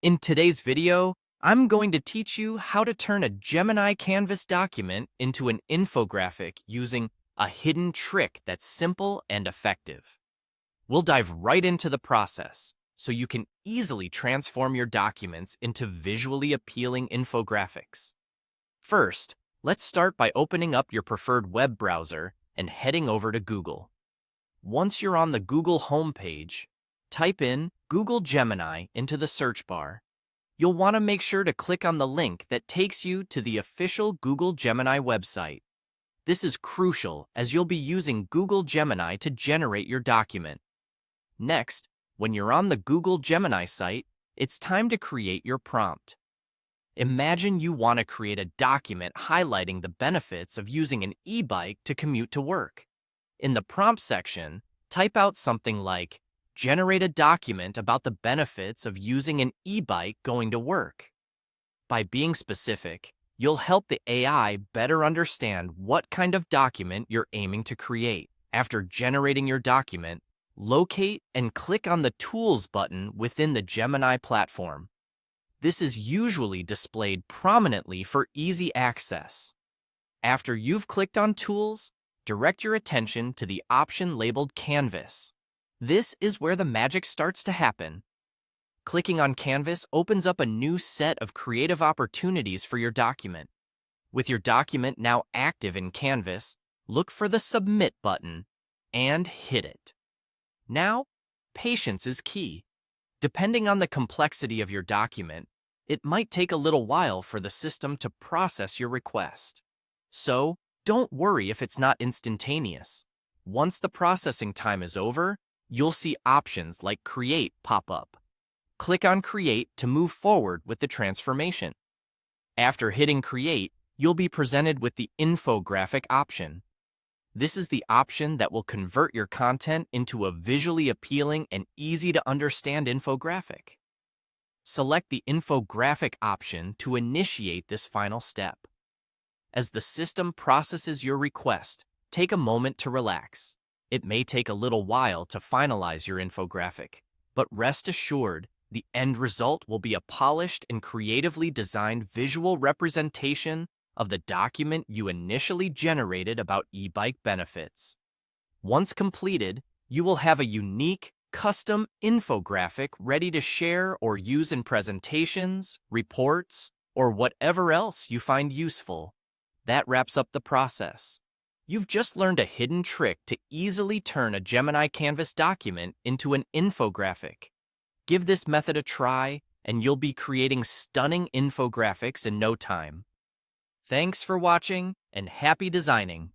In today's video, I'm going to teach you how to turn a Gemini Canvas document into an infographic using a hidden trick that's simple and effective. We'll dive right into the process so you can easily transform your documents into visually appealing infographics. First, let's start by opening up your preferred web browser and heading over to Google. Once you're on the Google homepage, type in Google Gemini into the search bar. You'll want to make sure to click on the link that takes you to the official Google Gemini website. This is crucial as you'll be using Google Gemini to generate your document. Next, when you're on the Google Gemini site, it's time to create your prompt. Imagine you want to create a document highlighting the benefits of using an e-bike to commute to work. In the prompt section, type out something like, "Generate a document about the benefits of using an e-bike going to work." By being specific, you'll help the AI better understand what kind of document you're aiming to create. After generating your document, locate and click on the Tools button within the Gemini platform. This is usually displayed prominently for easy access. After you've clicked on Tools, direct your attention to the option labeled Canvas. This is where the magic starts to happen. Clicking on Canvas opens up a new set of creative opportunities for your document. With your document now active in Canvas, look for the Submit button and hit it. Now, patience is key. Depending on the complexity of your document, it might take a little while for the system to process your request. So, don't worry if it's not instantaneous. Once the processing time is over, you'll see options like Create pop up. Click on Create to move forward with the transformation. After hitting Create, you'll be presented with the Infographic option. This is the option that will convert your content into a visually appealing and easy-to-understand infographic. Select the Infographic option to initiate this final step. As the system processes your request, take a moment to relax. It may take a little while to finalize your infographic, but rest assured, the end result will be a polished and creatively designed visual representation of the document you initially generated about e-bike benefits. Once completed, you will have a unique, custom infographic ready to share or use in presentations, reports, or whatever else you find useful. That wraps up the process. You've just learned a hidden trick to easily turn a Gemini Canvas document into an infographic. Give this method a try, and you'll be creating stunning infographics in no time. Thanks for watching, and happy designing!